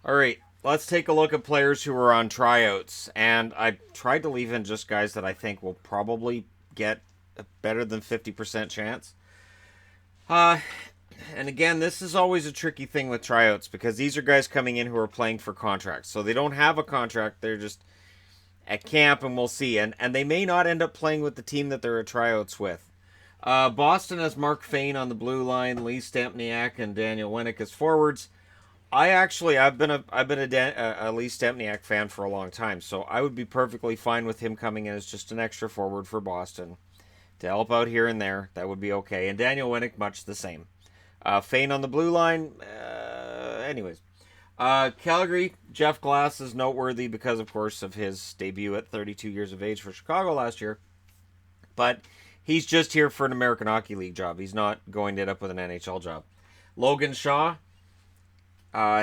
All right, let's take a look at players who are on tryouts. And I tried to leave in just guys that I think will probably get a better than 50% chance. Uh, and again, this is always a tricky thing with tryouts because these are guys coming in who are playing for contracts. So they don't have a contract, they're just at camp, and we'll see. And they may not end up playing with the team that they're at tryouts with. Boston has Mark Fain on the blue line, Lee Stempniak and Daniel Winnick as forwards. I've been a Lee Stempniak fan for a long time, so I would be perfectly fine with him coming in as just an extra forward for Boston to help out here and there. That would be okay. And Daniel Winnick, much the same. Fain on the blue line. Anyways, Calgary, Jeff Glass is noteworthy because, of course, of his debut at 32 years of age for Chicago last year. But he's just here for an American Hockey League job. He's not going to end up with an NHL job. Logan Shaw,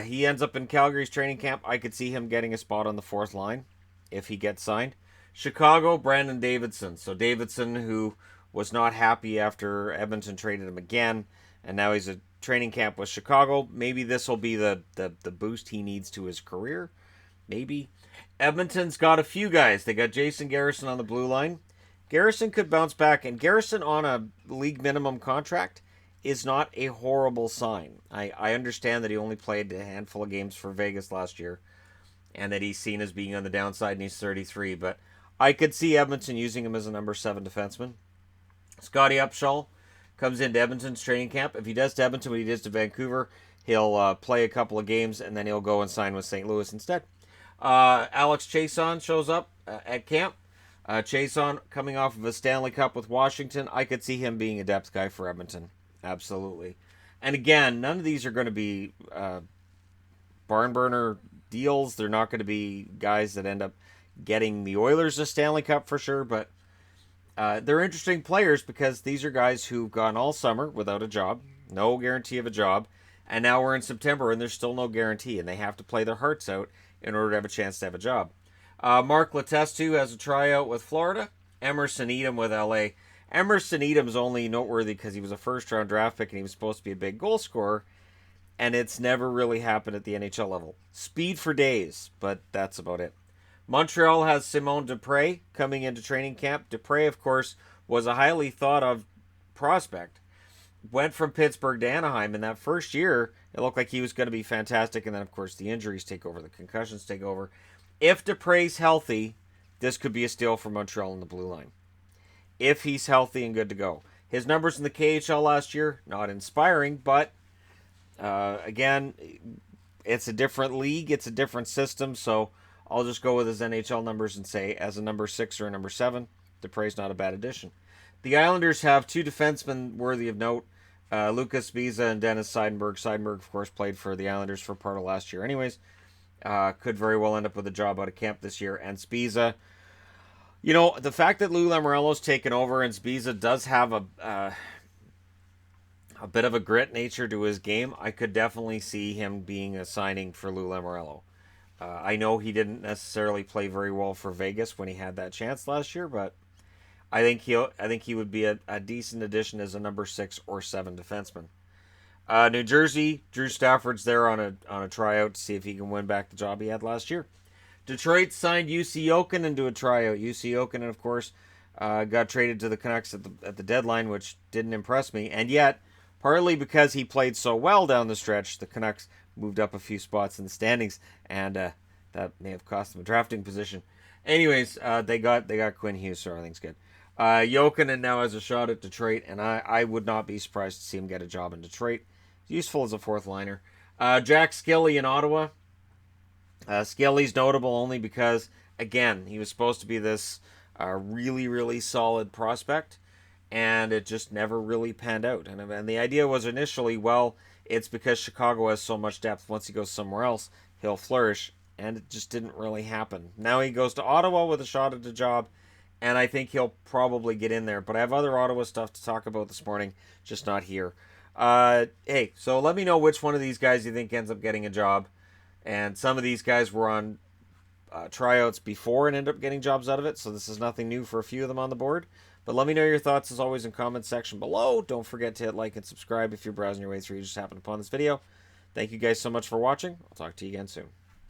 he ends up in Calgary's training camp. I could see him getting a spot on the fourth line if he gets signed. Chicago, Brandon Davidson. So Davidson, who was not happy after Edmonton traded him again, and now he's at training camp with Chicago. Maybe this will be the boost he needs to his career. Maybe. Edmonton's got a few guys. They got Jason Garrison on the blue line. Garrison could bounce back, and Garrison on a league minimum contract is not a horrible sign. I understand that he only played a handful of games for Vegas last year and that he's seen as being on the downside and he's 33, but I could see Edmonton using him as a number 7 defenseman. Scotty Upshall comes into Edmonton's training camp. If he does to Edmonton what he does to Vancouver, he'll play a couple of games and then he'll go and sign with St. Louis instead. Alex Chason shows up at camp. Chason coming off of a Stanley Cup with Washington. I could see him being a depth guy for Edmonton. Absolutely. And again, none of these are going to be barn burner deals. They're not going to be guys that end up getting the Oilers a Stanley Cup for sure, but they're interesting players because these are guys who've gone all summer without a job, no guarantee of a job, and now we're in September and there's still no guarantee, and they have to play their hearts out in order to have a chance to have a job. Mark Letestu has a tryout with Florida. Emerson Edom with LA. Emerson Edom's only noteworthy because he was a first-round draft pick and he was supposed to be a big goal scorer, and it's never really happened at the NHL level. Speed for days, but that's about it. Montreal has Simon Dupré coming into training camp. Dupré, of course, was a highly thought-of prospect. Went from Pittsburgh to Anaheim, and that first year, it looked like he was going to be fantastic, and then, of course, the injuries take over, the concussions take over. If Dupre's healthy, this could be a steal for Montreal in the blue line. If he's healthy and good to go. His numbers in the KHL last year, not inspiring, but again, it's a different league, it's a different system, so I'll just go with his NHL numbers and say as a number 6 or a number 7, Dupre's not a bad addition. The Islanders have two defensemen worthy of note, Lucas Biza and Dennis Seidenberg. Seidenberg, of course, played for the Islanders for part of last year anyways. Could very well end up with a job out of camp this year. And Spiza, you know, the fact that Lou Lamoriello's taken over and Spiza does have a bit of a grit nature to his game, I could definitely see him being a signing for Lou Lamoriello. I know he didn't necessarily play very well for Vegas when he had that chance last year, but I think he would be a decent addition as a number 6 or 7 defenseman. New Jersey, Drew Stafford's there on a tryout to see if he can win back the job he had last year. Detroit signed UC Jokinen to a tryout. UC Jokinen, of course, got traded to the Canucks at the deadline, which didn't impress me. And yet, partly because he played so well down the stretch, the Canucks moved up a few spots in the standings, and that may have cost them a drafting position. Anyways, they got Quinn Hughes, so everything's good. Jokinen now has a shot at Detroit, and I would not be surprised to see him get a job in Detroit. Useful as a fourth liner. Jack Skilly in Ottawa. Skilly's notable only because, again, he was supposed to be this really, really solid prospect, and it just never really panned out. And the idea was initially, well, it's because Chicago has so much depth. Once he goes somewhere else, he'll flourish, and it just didn't really happen. Now he goes to Ottawa with a shot at a job, and I think he'll probably get in there. But I have other Ottawa stuff to talk about this morning, just not here. Hey, so let me know which one of these guys you think ends up getting a job. And some of these guys were on tryouts before and ended up getting jobs out of it, so this is nothing new for a few of them on the board. But let me know your thoughts, as always, in the comments section below. Don't forget to hit like and subscribe if you're browsing your way through, you just happened upon this video. Thank you guys so much for watching. I'll talk to you again soon.